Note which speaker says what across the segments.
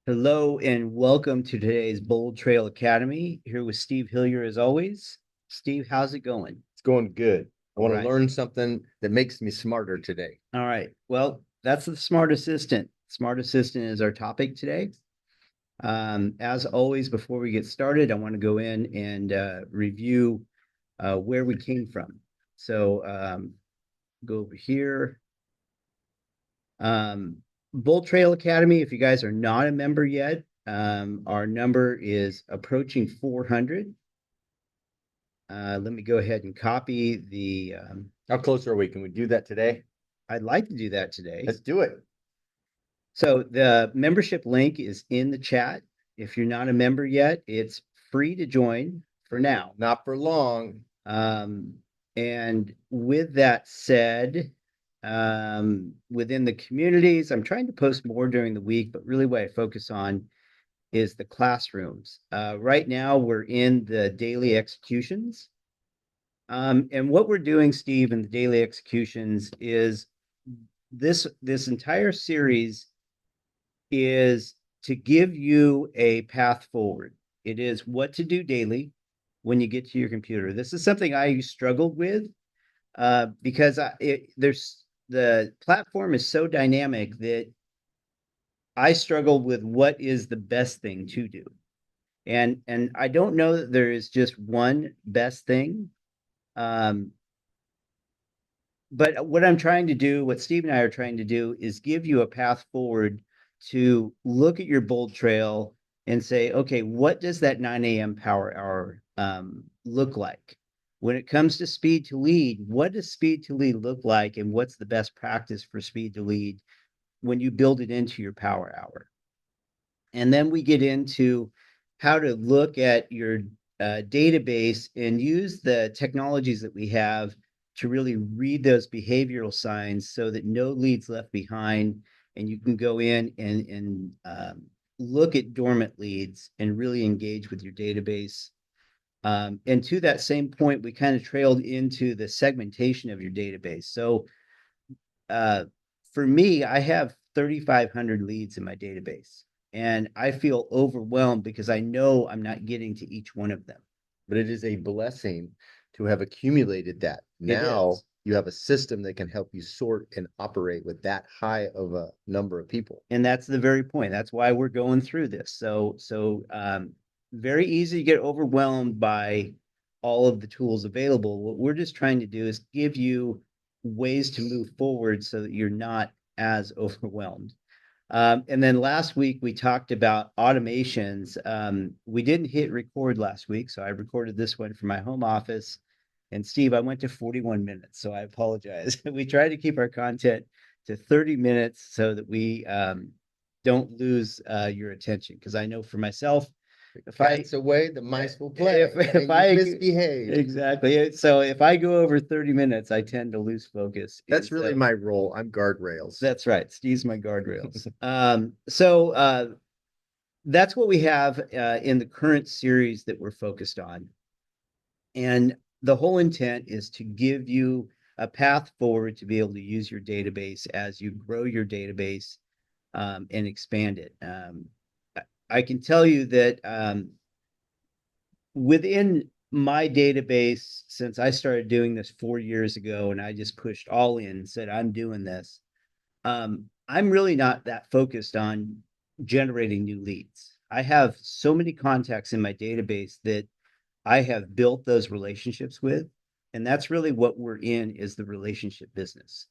Speaker 1: Hello and welcome to today's BoldTrail Academy. Here with Steve Hillier as always. Steve, how's it going?
Speaker 2: It's going good. I
Speaker 1: All
Speaker 2: want to
Speaker 1: right.
Speaker 2: learn something that makes me smarter today.
Speaker 1: All right. Well, that's the Smart Assistant. Smart Assistant is our topic today. As always, before we get started, I want to go in and review where we came from. So go over here. Um, BoldTrail Academy, if you guys are not a member yet, our number is approaching 400. Let me go ahead and copy the.
Speaker 2: How close are we? Can we do that today?
Speaker 1: I'd like to do that today.
Speaker 2: Let's do it.
Speaker 1: So the membership link is in the chat. If you're not a member yet, it's free to join for now.
Speaker 2: Not for long.
Speaker 1: Um, and with that said, within the communities, I'm trying to post more during the week, but really what I focus on is the classrooms. Right now, we're in the daily executions. And what we're doing, Steve, in the daily executions is this entire series is to give you a path forward. It is what to do daily when you get to your computer. This is something I struggled with because there's the platform is so dynamic that I struggled with what is the best thing to do. And I don't know that there is just one best thing. Um, but what I'm trying to do, what Steve and I are trying to do, is give you a path forward to look at your BoldTrail and say, okay, what does that 9 a.m. power hour look like? When it comes to speed to lead, what does speed to lead look like, and what's the best practice for speed to lead when you build it into your power hour? And then we get into how to look at your database and use the technologies that we have to really read those behavioral signs so that no leads left behind. And you can go in and look at dormant leads and really engage with your database. And to that same point, we kind of trailed into the segmentation of your database. So uh, for me, I have 3,500 leads in my database, and I feel overwhelmed because I know I'm not getting to each one of them.
Speaker 2: But it is a blessing to have accumulated that.
Speaker 1: It
Speaker 2: Now
Speaker 1: is.
Speaker 2: you have a system that can help you sort and operate with that high of a number of people.
Speaker 1: And that's the very point. That's why we're going through this. So very easy to get overwhelmed by all of the tools available. What we're just trying to do is give you ways to move forward so that you're not as overwhelmed. And then last week we talked about automations. We didn't hit record last week, so I recorded this one from my home office. And Steve, I went to 41 minutes, so I apologize. We try to keep our content to 30 minutes so that we don't lose your attention. Because I know for myself,
Speaker 2: The
Speaker 1: if I
Speaker 2: cat's away, the mice will
Speaker 1: if
Speaker 2: play,
Speaker 1: if
Speaker 2: and you
Speaker 1: I
Speaker 2: misbehave.
Speaker 1: exactly so if I go over 30 minutes, I tend to lose focus. And
Speaker 2: That's really
Speaker 1: so
Speaker 2: my role. I'm guardrails.
Speaker 1: that's right. Steve's my guardrails. So that's what we have in the current series that we're focused on. And the whole intent is to give you a path forward to be able to use your database as you grow your database and expand it. I can tell you that within my database, since I started doing this 4 years ago and I just pushed all in and said, I'm doing this, I'm really not that focused on generating new leads. I have so many contacts in my database that I have built those relationships with, and that's really what we're in is the relationship business.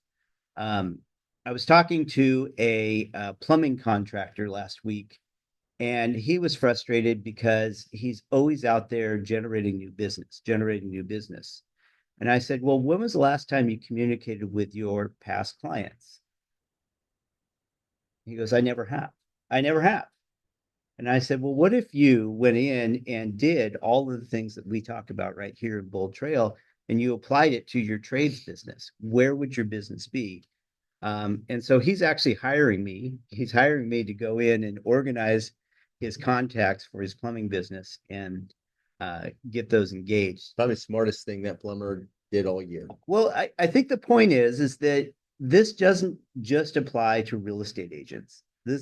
Speaker 1: Um, I was talking to a plumbing contractor last week, and he was frustrated because he's always out there generating new business, generating new business. And I said, well, when was the last time you communicated with your past clients? He goes, I never have. I never have. And I said, well, what if you went in and did all of the things that we talk about right here in BoldTrail and you applied it to your trades business? Where would your business be? And so he's actually hiring me. He's hiring me to go in and organize his contacts for his plumbing business and get those engaged.
Speaker 2: Probably the smartest thing that plumber did all year.
Speaker 1: Well, I think the point is that this doesn't just apply to real estate agents.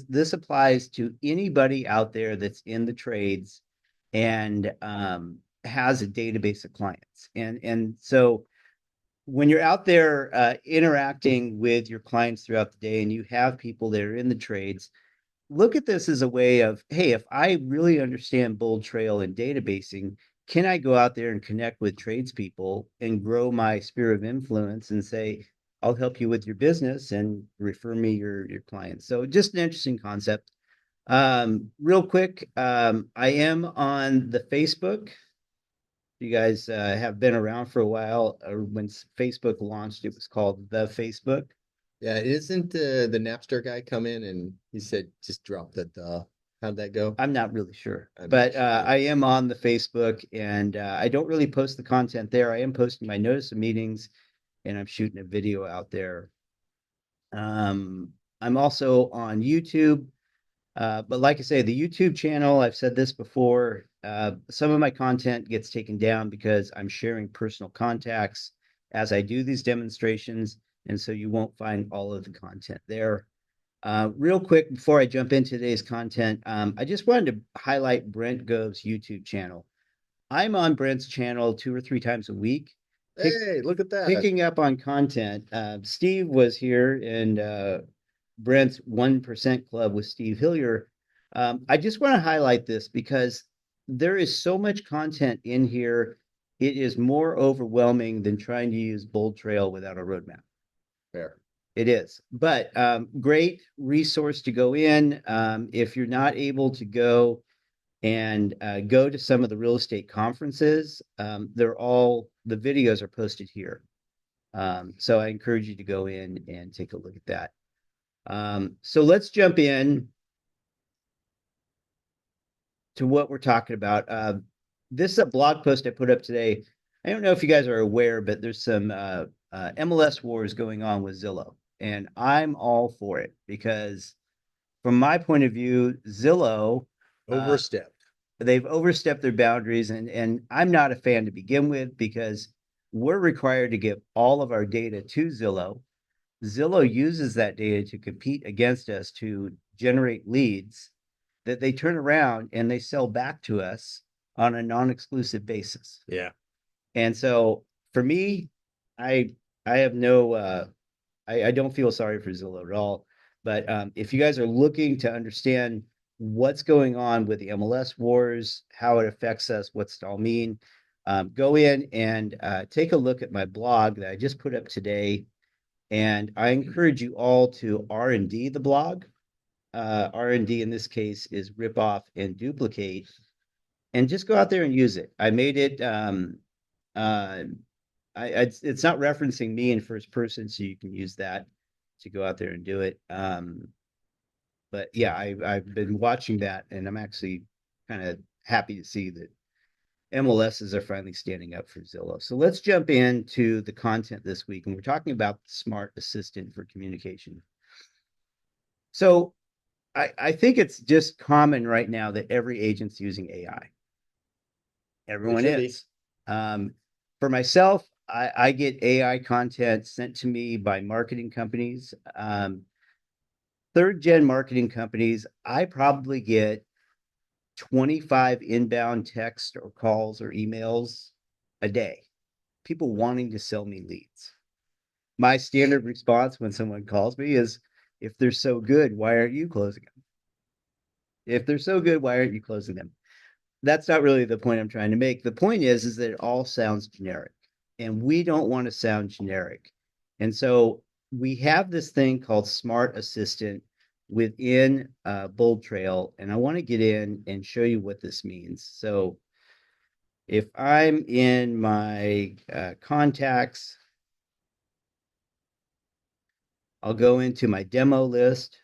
Speaker 1: This applies to anybody out there that's in the trades and has a database of clients. And so when you're out there interacting with your clients throughout the day and you have people that are in the trades, look at this as a way of, hey, if I really understand BoldTrail and databasing, can I go out there and connect with tradespeople and grow my sphere of influence and say, I'll help you with your business and refer me your clients. So just an interesting concept. Real quick, I am on the Facebook. You guys have been around for a while. When Facebook launched, it was called the Facebook.
Speaker 2: Yeah, isn't the Napster guy come in and he said just drop the. How'd that go?
Speaker 1: I'm not really sure,
Speaker 2: I'm not
Speaker 1: but
Speaker 2: sure
Speaker 1: I
Speaker 2: either.
Speaker 1: am on the Facebook and I don't really post the content there. I am posting my notice of meetings and I'm shooting a video out there. I'm also on YouTube. But like I say, the YouTube channel, I've said this before, some of my content gets taken down because I'm sharing personal contacts as I do these demonstrations. And so you won't find all of the content there. Real quick, before I jump into today's content, I just wanted to highlight Brent Gove's YouTube channel. I'm on Brent's channel 2 or 3 times a week, pick,
Speaker 2: Hey, look at that.
Speaker 1: picking up on content. Steve was here and Brent's 1% Club with Steve Hillier. I just want to highlight this because there is so much content in here. It is more overwhelming than trying to use BoldTrail without a roadmap.
Speaker 2: Fair.
Speaker 1: It is, but great resource to go in. If you're not able to go and go to some of the real estate conferences, the videos are posted here. So I encourage you to go in and take a look at that. So let's jump in to what we're talking about. This is a blog post I put up today. I don't know if you guys are aware, but there's some MLS wars going on with Zillow, and I'm all for it because, from my point of view, Zillow uh,
Speaker 2: Overstepped.
Speaker 1: they've overstepped their boundaries, and I'm not a fan to begin with because we're required to give all of our data to Zillow. Zillow uses that data to compete against us to generate leads that they turn around and they sell back to us on a non-exclusive basis.
Speaker 2: Yeah.
Speaker 1: And so for me, I I have no I don't feel sorry for Zillow at all. But if you guys are looking to understand what's going on with the MLS wars, how it affects us, what's it all mean, go in and take a look at my blog that I just put up today. And I encourage you all to R&D the blog. R&D in this case is rip off and duplicate, and just go out there and use it. I made it. Uh, it's not referencing me in first person, so you can use that to go out there and do it. But yeah, I've been watching that, and I'm actually kind of happy to see that MLSs are finally standing up for Zillow. So let's jump into the content this week, and we're talking about the smart assistant for communication. So I think it's just common right now that every agent's using AI.
Speaker 2: They
Speaker 1: Everyone
Speaker 2: should be.
Speaker 1: is. For myself, I get AI content sent to me by marketing companies. Third gen marketing companies, I probably get 25 inbound text or calls or emails a day. People wanting to sell me leads. My standard response when someone calls me is, if they're so good, why aren't you closing them? If they're so good, why aren't you closing them? That's not really the point I'm trying to make. The point is that it all sounds generic, and we don't want to sound generic. And so we have this thing called Smart Assistant within BoldTrail, and I want to get in and show you what this means. So if I'm in my contacts, I'll go into my demo list.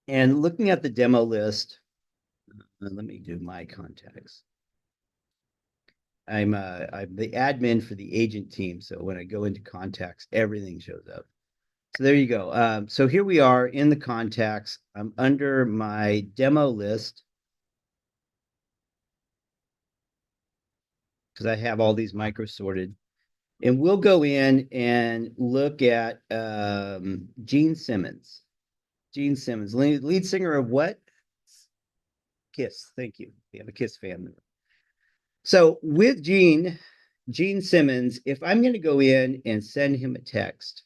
Speaker 1: And looking at the demo list, let me do my contacts. I'm the admin for the agent team. So when I go into contacts, everything shows up. So there you go. So here we are in the contacts. I'm under my demo list because I have all these micro sorted. And we'll go in and look at Gene Simmons. Gene Simmons, lead singer of what? Kiss. Thank you. We have a Kiss fan. So with Gene Simmons, if I'm going to go in and send him a text,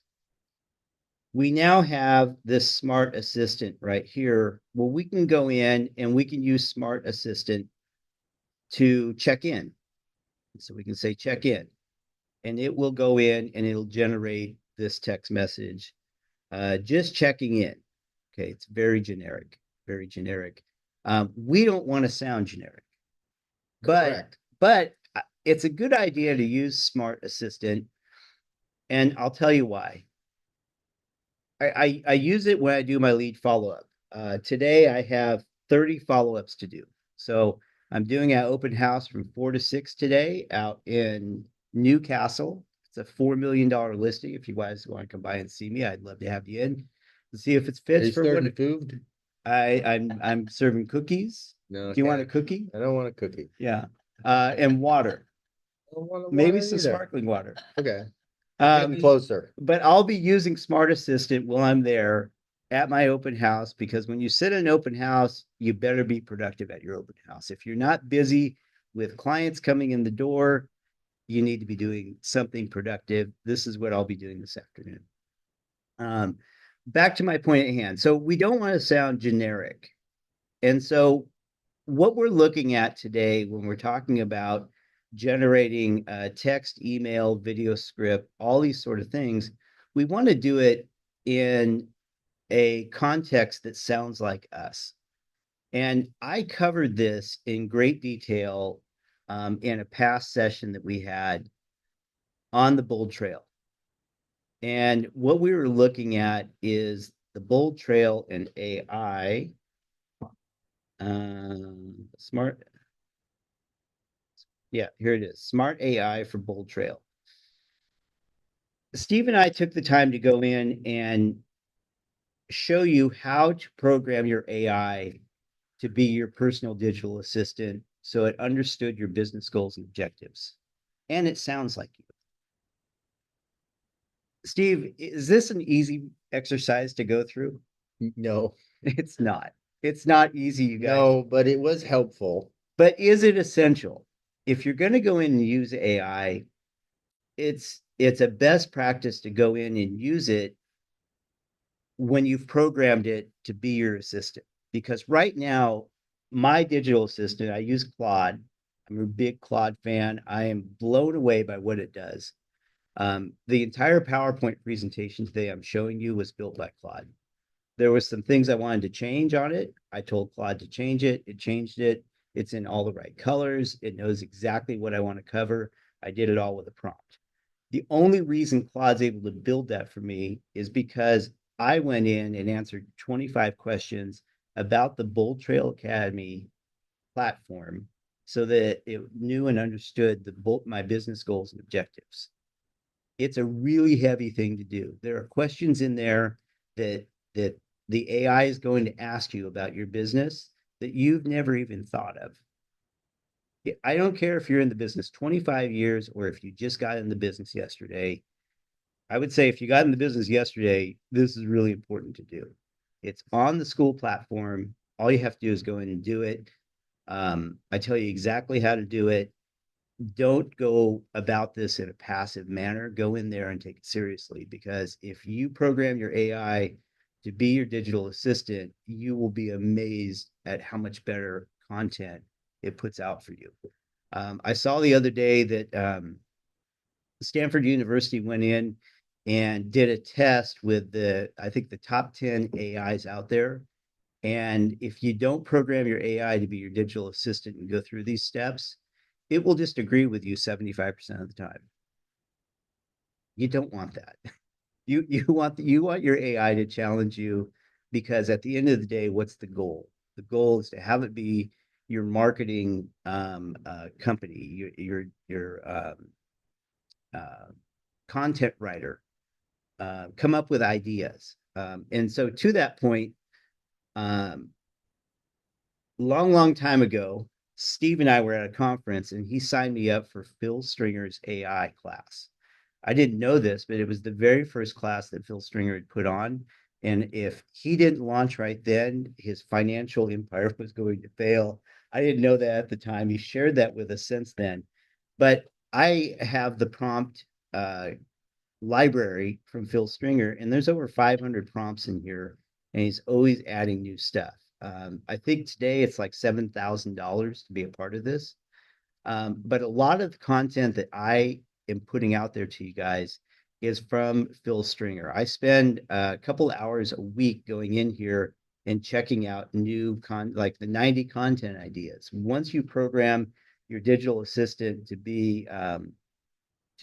Speaker 1: we now have this smart assistant right here. Well, we can go in and we can use smart assistant to check in. So we can say check in, and it will go in and it'll generate this text message, just checking in. Okay, it's very generic, very generic. We don't want to sound generic, but
Speaker 2: Correct.
Speaker 1: but it's a good idea to use Smart Assistant, and I'll tell you why. I use it when I do my lead follow up. Today I have 30 follow ups to do. So I'm doing an open house from 4 to 6 today out in Newcastle. It's a $4 million listing. If you guys want to come by and see me, I'd love to have you in to see if it
Speaker 2: Are
Speaker 1: fits
Speaker 2: you
Speaker 1: for what
Speaker 2: serving food?
Speaker 1: I'm serving cookies.
Speaker 2: No,
Speaker 1: Do you want a
Speaker 2: okay.
Speaker 1: cookie?
Speaker 2: I don't want a cookie.
Speaker 1: Yeah. And water,
Speaker 2: I don't want a
Speaker 1: maybe
Speaker 2: water
Speaker 1: some
Speaker 2: either.
Speaker 1: sparkling water.
Speaker 2: Okay. We're getting closer.
Speaker 1: But I'll be using Smart Assistant while I'm there at my open house, because when you sit in an open house, you better be productive at your open house. If you're not busy with clients coming in the door, you need to be doing something productive. This is what I'll be doing this afternoon. Um, Back to my point at hand. So we don't want to sound generic. And so what we're looking at today when we're talking about generating text, email, video script, all these sort of things, we want to do it in a context that sounds like us. And I covered this in great detail in a past session that we had on the BoldTrail. And what we were looking at is the BoldTrail and AI, smart. Yeah, here it is. Smart AI for BoldTrail. Steve and I took the time to go in and show you how to program your AI to be your personal digital assistant so it understood your business goals and objectives. And it sounds like you. Steve, is this an easy exercise to go through?
Speaker 2: No,
Speaker 1: It's not. It's not easy, you guys.
Speaker 2: no, but it was helpful.
Speaker 1: But is it essential? If you're going to go in and use AI, it's a best practice to go in and use it when you've programmed it to be your assistant. Because right now, my digital assistant, I use Claude. I'm a big Claude fan. I am blown away by what it does. The entire PowerPoint presentation today I'm showing you was built by Claude. There was some things I wanted to change on it. I told Claude to change it. It changed it. It's in all the right colors. It knows exactly what I want to cover. I did it all with a prompt. The only reason Claude's able to build that for me is because I went in and answered 25 questions about the Bold Trail Academy platform so that it knew and understood my business goals and objectives. It's a really heavy thing to do. There are questions in there that the AI is going to ask you about your business that you've never even thought of. I don't care if you're in the business 25 years or if you just got in the business yesterday. I would say if you got in the business yesterday, this is really important to do. It's on the school platform. All you have to do is go in and do it. I tell you exactly how to do it. Don't go about this in a passive manner. Go in there and take it seriously, because if you program your AI to be your digital assistant, you will be amazed at how much better content it puts out for you. I saw the other day that Stanford University went in and did a test with I think the top 10 AIs out there. And if you don't program your AI to be your digital assistant and go through these steps, it will just agree with you 75% of the time. You don't want that. You want your AI to challenge you, because at the end of the day, what's the goal? The goal is to have it be your marketing company, your uh, content writer, come up with ideas. And so to that point, um, long time ago, Steve and I were at a conference and he signed me up for Phil Stringer's AI class. I didn't know this, but it was the very first class that Phil Stringer had put on. And if he didn't launch right then, his financial empire was going to fail. I didn't know that at the time. He shared that with us since then. But I have the prompt library from Phil Stringer, and there's over 500 prompts in here, and he's always adding new stuff. I think today it's like $7,000 to be a part of this. But a lot of the content that I am putting out there to you guys is from Phil Stringer. I spend a couple hours a week going in here and checking out like the 90 content ideas. Once you program your digital assistant to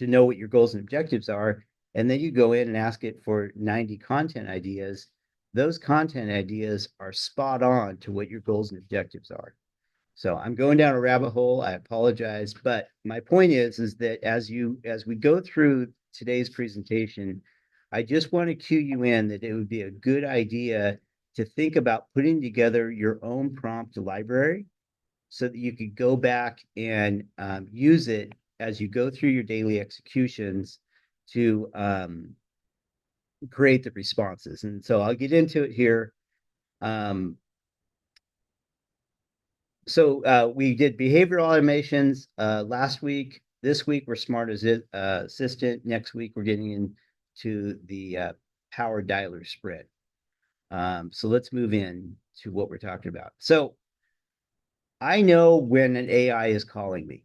Speaker 1: know what your goals and objectives are, and then you go in and ask it for 90 content ideas, those content ideas are spot on to what your goals and objectives are. So I'm going down a rabbit hole. I apologize, but my point is that as we go through today's presentation, I just want to cue you in that it would be a good idea to think about putting together your own prompt library so that you could go back and use it as you go through your daily executions to create the responses. And so I'll get into it here. Um, so we did behavioral automations last week. This week we're smart as assistant. Next week we're getting into the power dialer spread. So let's move in to what we're talking about. So I know when an AI is calling me.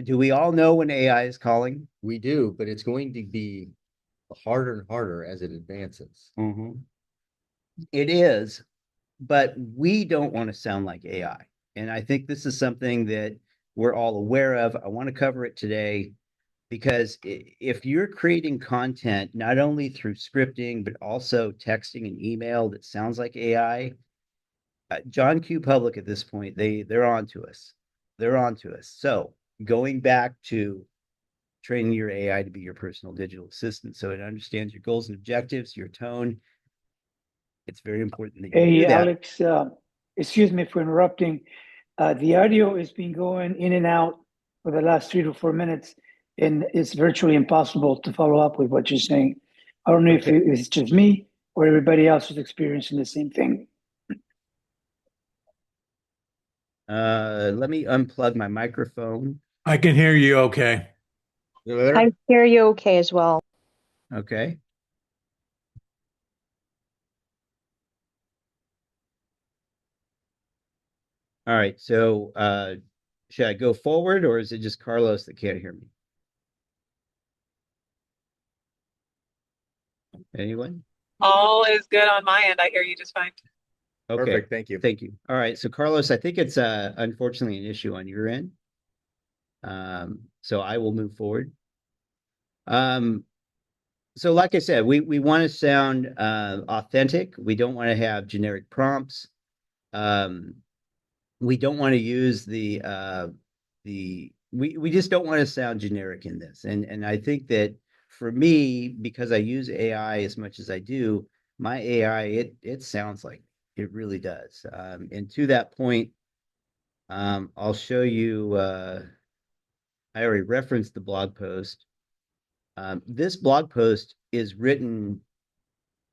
Speaker 1: Do we all know when AI is calling?
Speaker 2: We do, but it's going to be harder and harder as it advances.
Speaker 1: Mm-hmm. It is, but we don't want to sound like AI. And I think this is something that we're all aware of. I want to cover it today because if you're creating content, not only through scripting, but also texting and email that sounds like AI, John Q. Public at this point, they're on to us. They're on to us. So going back to training your AI to be your personal digital assistant so it understands your goals and objectives, your tone. It's very important that you
Speaker 3: Hey,
Speaker 1: do that.
Speaker 3: Alex, excuse me for interrupting. The audio has been going in and out for the last 3 to 4 minutes, and it's virtually impossible to follow up with what you're saying. I don't know if
Speaker 1: Okay.
Speaker 3: it's just me or everybody else is experiencing the same thing.
Speaker 1: Let me unplug my microphone.
Speaker 4: I can hear you okay.
Speaker 5: I hear you okay as well.
Speaker 1: Okay. All right. So should I go forward or is it just Carlos that can't hear me? Anyone?
Speaker 6: All is good on my end. I hear you just fine.
Speaker 1: Okay.
Speaker 2: Perfect. Thank you.
Speaker 1: Thank you. All right. So Carlos, I think it's unfortunately an issue on your end. So I will move forward. So like I said, we want to sound authentic. We don't want to have generic prompts. We don't want to use we just don't want to sound generic in this. And I think that for me, because I use AI as much as I do, my AI it sounds like it really does. And to that point, I'll show you. I already referenced the blog post. This blog post is written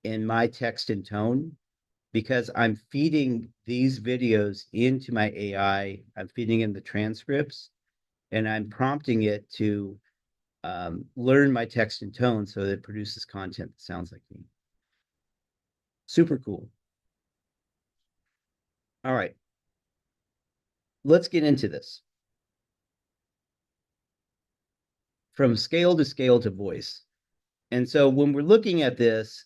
Speaker 1: in my text and tone because I'm feeding these videos into my AI. I'm feeding in the transcripts and I'm prompting it to learn my text and tone so that it produces content that sounds like me. Super cool. All right. Let's get into this. From scale to voice. And so when we're looking at this,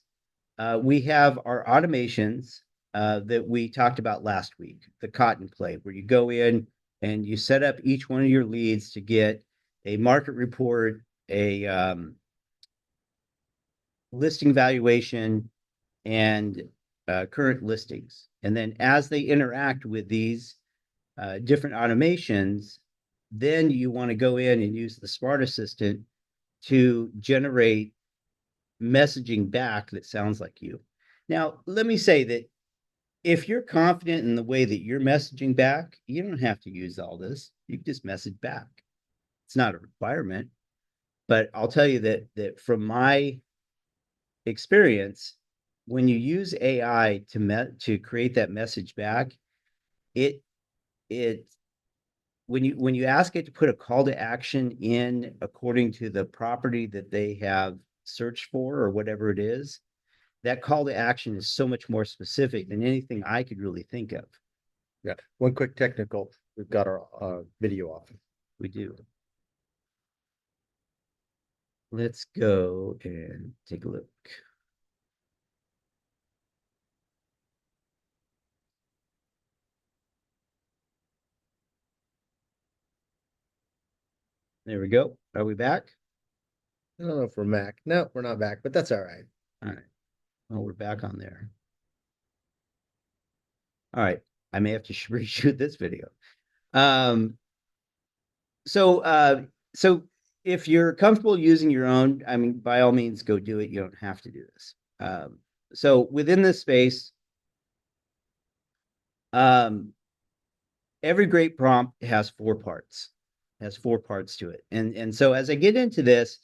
Speaker 1: we have our automations that we talked about last week, the cotton play, where you go in and you set up each one of your leads to get a market report, a listing valuation, and current listings. And then as they interact with these different automations, then you want to go in and use the Smart Assistant to generate messaging back that sounds like you. Now, let me say that if you're confident in the way that you're messaging back, you don't have to use all this. You can just message back. It's not a requirement, but I'll tell you that from my experience, when you use AI to create that message back, it it when you ask it to put a call to action in according to the property that they have searched for or whatever it is, that call to action is so much more specific than anything I could really think of.
Speaker 2: Yeah. One quick technical. We've got our video off.
Speaker 1: We do. Let's go and take a look. There we go. Are we back?
Speaker 2: I don't know if we're Mac. No, we're not back, but that's all right.
Speaker 1: All right. Well, we're back on there. All right. I may have to reshoot this video. So if you're comfortable using your own, I mean, by all means, go do it. You don't have to do this. So within this space, every great prompt has four parts. Has four parts to it. And so as I get into this,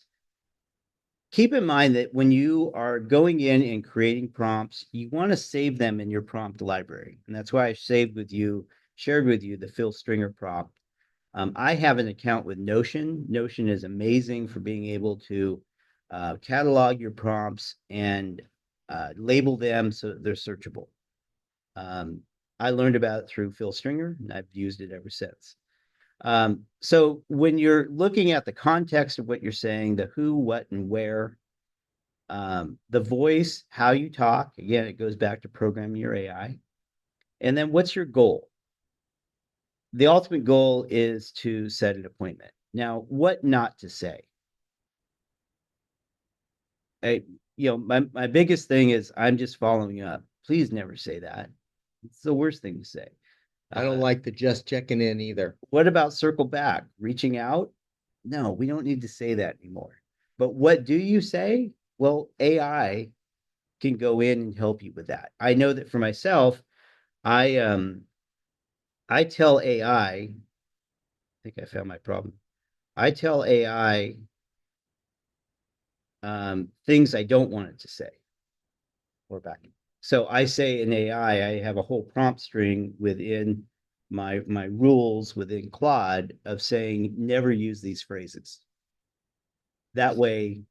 Speaker 1: keep in mind that when you are going in and creating prompts, you want to save them in your prompt library. And that's why I shared with you the Phil Stringer prompt. I have an account with Notion. Notion is amazing for being able to catalog your prompts and label them so that they're searchable. I learned about it through Phil Stringer, and I've used it ever since. So when you're looking at the context of what you're saying, the who, what, and where, the voice, how you talk, again, it goes back to programming your AI. And then what's your goal? The ultimate goal is to set an appointment. Now, what not to say? My biggest thing is I'm just following up. Please never say that. It's the worst thing to say.
Speaker 2: I don't like the just checking in either.
Speaker 1: What about circle back, reaching out? No, we don't need to say that anymore. But what do you say? Well, AI can go in and help you with that. I know that for myself, I tell AI, think I found my problem. I tell AI things I don't want it to say. We're back. So I say in AI, I have a whole prompt string within my rules within Claude of saying never use these phrases. That way,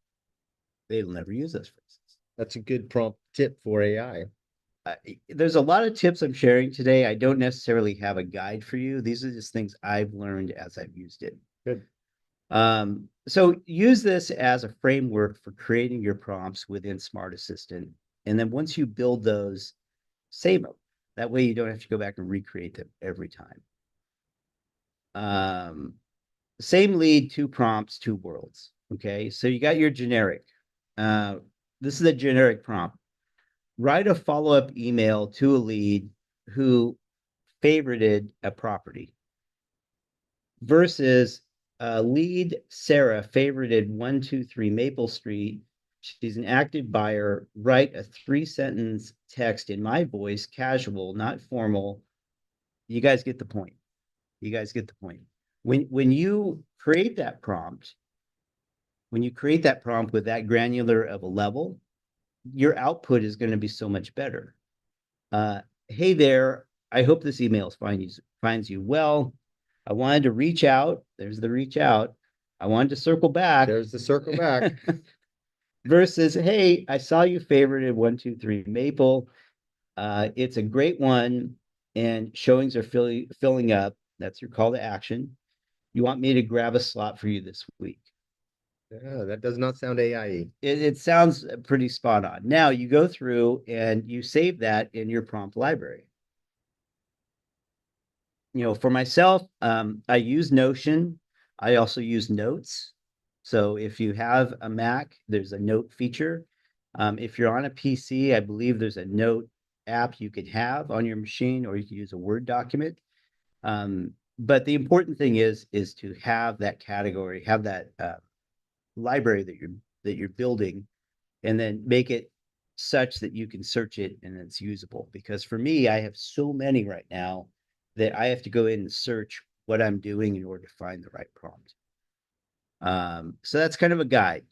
Speaker 1: they'll never use those phrases.
Speaker 2: That's a good prompt tip for AI.
Speaker 1: There's a lot of tips I'm sharing today. I don't necessarily have a guide for you. These are just things I've learned as I've used it.
Speaker 2: Good.
Speaker 1: So use this as a framework for creating your prompts within Smart Assistant. And then once you build those, save them. That way you don't have to go back and recreate them every time. Same lead, two prompts, two worlds. Okay, so you got your generic. This is a generic prompt. Write a follow-up email to a lead who favorited a property versus lead Sarah favorited 123 Maple Street. She's an active buyer. Write a 3-sentence text in my voice, casual, not formal. You guys get the point. You guys get the point. When you create that prompt, with that granular of a level, your output is going to be so much better. Hey there, I hope this email finds you well. I wanted to reach out. There's the reach out. I wanted to circle back.
Speaker 2: There's the circle back.
Speaker 1: Versus, hey, I saw you favorited 123 Maple. It's a great one, and showings are filling up. That's your call to action. You want me to grab a slot for you this week?
Speaker 2: Yeah, that does not sound AI-y.
Speaker 1: It sounds pretty spot on. Now you go through and you save that in your prompt library. For myself, I use Notion. I also use Notes. So if you have a Mac, there's a note feature. If you're on a PC, I believe there's a note app you could have on your machine, or you can use a Word document. But the important thing is to have that category, have that library that you're building, and then make it such that you can search it and it's usable. Because for me, I have so many right now that I have to go in and search what I'm doing in order to find the right prompt. So that's kind of a guide.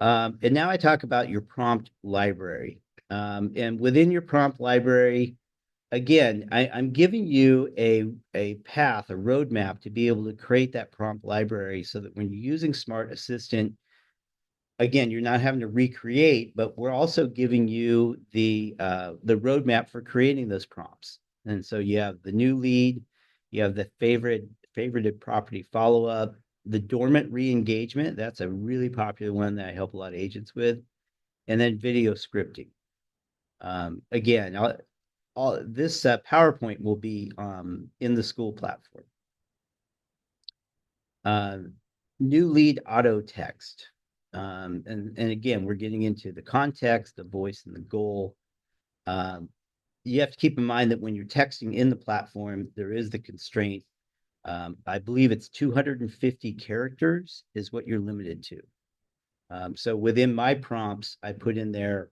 Speaker 1: And now I talk about your prompt library. And within your prompt library, again, I'm giving you a path, a roadmap to be able to create that prompt library so that when you're using Smart Assistant, again, you're not having to recreate, but we're also giving you the roadmap for creating those prompts. And so you have the new lead, you have the favorited property follow-up, the dormant re-engagement. That's a really popular one that I help a lot of agents with, and then video scripting. Again, all this PowerPoint will be in the school platform. New lead auto text. And again, we're getting into the context, the voice, and the goal. You have to keep in mind that when you're texting in the platform, there is the constraint. I believe it's 250 characters is what you're limited to. So within my prompts, I put in there,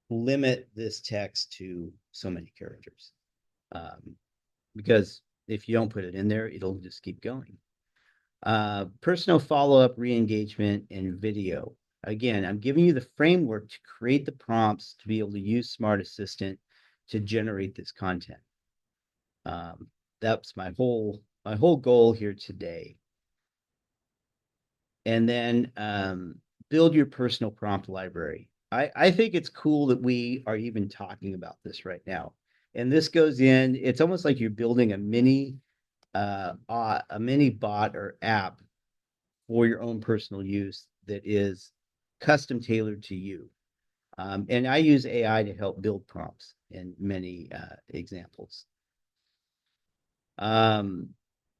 Speaker 1: limit this text to so many characters. Because if you don't put it in there, it'll just keep going. Personal follow-up, re-engagement, and video. Again, I'm giving you the framework to create the prompts to be able to use Smart Assistant to generate this content. That's my whole goal here today. And then build your personal prompt library. I think it's cool that we are even talking about this right now. And this goes in, it's almost like you're building a mini bot or app for your own personal use that is custom tailored to you. And I use AI to help build prompts in many examples.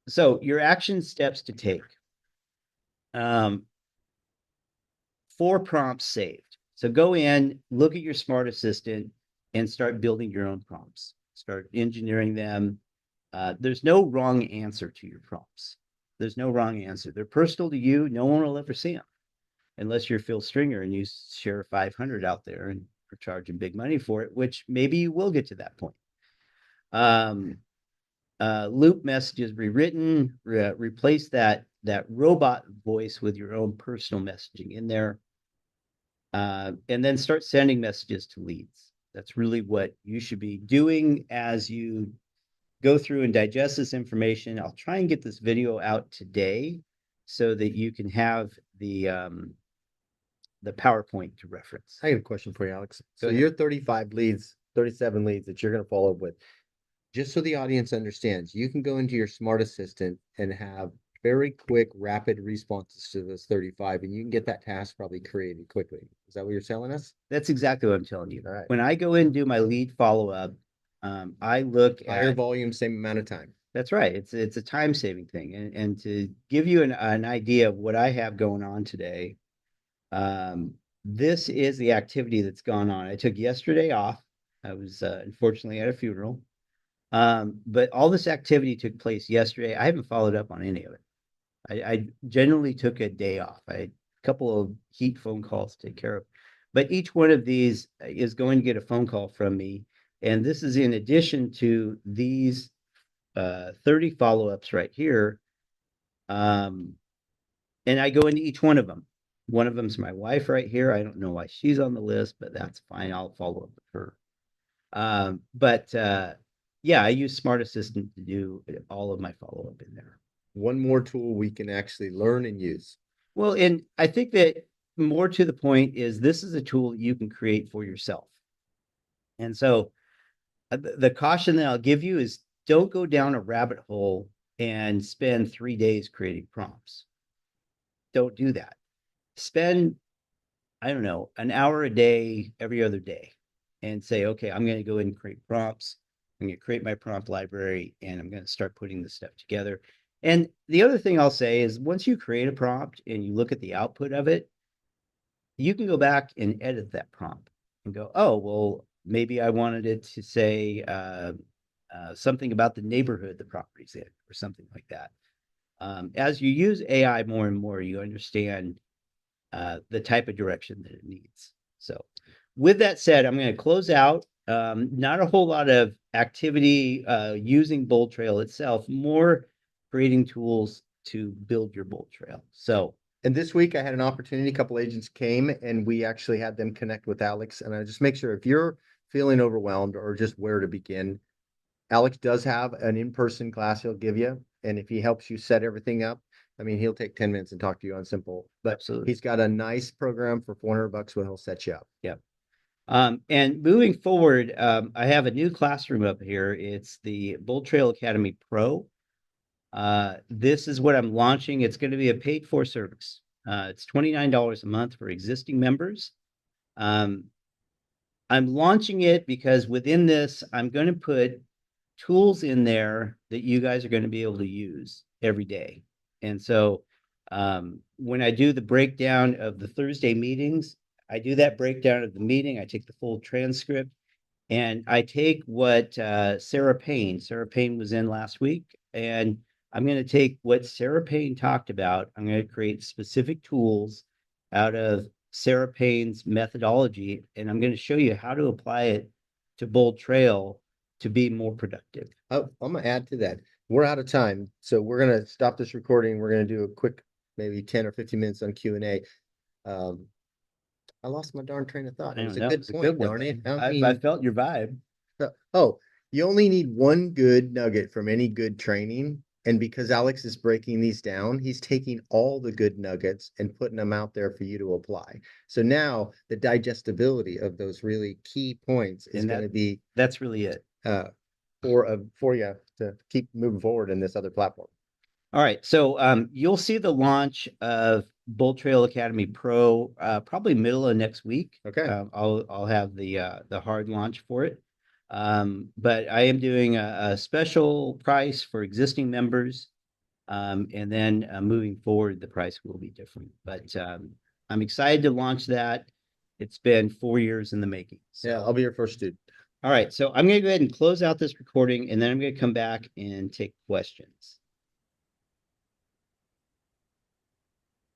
Speaker 1: So your action steps to take. 4 prompts saved. So go in, look at your Smart Assistant, and start building your own prompts. Start engineering them. There's no wrong answer to your prompts. There's no wrong answer. They're personal to you. No one will ever see them unless you're Phil Stringer and you share 500 out there and are charging big money for it, which maybe you will get to that point. Loop messages rewritten, replace that robot voice with your own personal messaging in there. And then start sending messages to leads. That's really what you should be doing as you go through and digest this information. I'll try and get this video out today so that you can have the PowerPoint to reference.
Speaker 2: I have a question for you, Alex. So
Speaker 1: ahead.
Speaker 2: your 35 leads, 37 leads that you're going to follow up with, just so the audience understands, you can go into your Smart Assistant and have very quick, rapid responses to those 35, and you can get that task probably created quickly. Is that what you're telling us?
Speaker 1: That's exactly what I'm telling you.
Speaker 2: All right.
Speaker 1: When I go in and do my lead follow-up, I look
Speaker 2: Higher
Speaker 1: at
Speaker 2: volume, same amount of time.
Speaker 1: That's right. It's a time saving thing. And to give you an idea of what I have going on today, this is the activity that's gone on. I took yesterday off. I was unfortunately at a funeral. But all this activity took place yesterday. I haven't followed up on any of it. I generally took a day off. I had a couple of heat phone calls to take care of. But each one of these is going to get a phone call from me. And this is in addition to these 30 follow-ups right here. And I go into each one of them. One of them's my wife right here. I don't know why she's on the list, but that's fine. I'll follow up with her. Yeah, I use Smart Assistant to do all of my follow-up in there.
Speaker 2: One more tool we can actually learn and use.
Speaker 1: Well, and I think that more to the point is this is a tool you can create for yourself. And so the caution that I'll give you is don't go down a rabbit hole and spend 3 days creating prompts. Don't do that. Spend, I don't know, an hour a day, every other day, and say, okay, I'm going to go in and create prompts. I'm going to create my prompt library, and I'm going to start putting this stuff together. And the other thing I'll say is once you create a prompt and you look at the output of it, you can go back and edit that prompt and go, oh, well, maybe I wanted it to say something about the neighborhood the property's in or something like that. As you use AI more and more, you understand the type of direction that it needs. So with that said, I'm going to close out. Not a whole lot of activity using BoldTrail itself, more creating tools to build your BoldTrail. So
Speaker 2: And this week I had an opportunity, a couple agents came and we actually had them connect with Alex. And I just make sure if you're feeling overwhelmed or just where to begin, Alex does have an in-person class he'll give you. And if he helps you set everything up, I mean, he'll take 10 minutes and talk to you on simple, but
Speaker 1: absolutely.
Speaker 2: he's got a nice program for $400 where he'll set you up.
Speaker 1: Yep. And moving forward, I have a new classroom up here. It's the BoldTrail Academy Pro. This is what I'm launching. It's going to be a paid for service. It's $29 a month for existing members. I'm launching it because within this, I'm going to put tools in there that you guys are going to be able to use every day. And so when I do the breakdown of the Thursday meetings, I do that breakdown of the meeting. I take the full transcript and I take what Sarah Payne was in last week, and I'm going to take what Sarah Payne talked about. I'm going to create specific tools out of Sarah Payne's methodology, and I'm going to show you how to apply it to BoldTrail to be more productive.
Speaker 2: Oh, I'm gonna add to that. We're out of time, so we're gonna stop this recording. We're gonna do a quick, maybe 10 or 15 minutes on Q&A. I lost my darn train of thought. It was a good point, darn it.
Speaker 1: I felt your vibe.
Speaker 2: Oh, you only need one good nugget from any good training. And because Alex is breaking these down, he's taking all the good nuggets and putting them out there for you to apply. So now the digestibility of those really key points is going to be
Speaker 1: that's really it.
Speaker 2: For you to keep moving forward in this other platform.
Speaker 1: All right, so you'll see the launch of BoldTrail Academy Pro probably middle of next week.
Speaker 2: Okay.
Speaker 1: I'll have the hard launch for it. But I am doing a special price for existing members. And then moving forward, the price will be different. But I'm excited to launch that. It's been 4 years in the making. So.
Speaker 2: Yeah, I'll be your first student.
Speaker 1: All right, so I'm going to go ahead and close out this recording, and then I'm going to come back and take questions.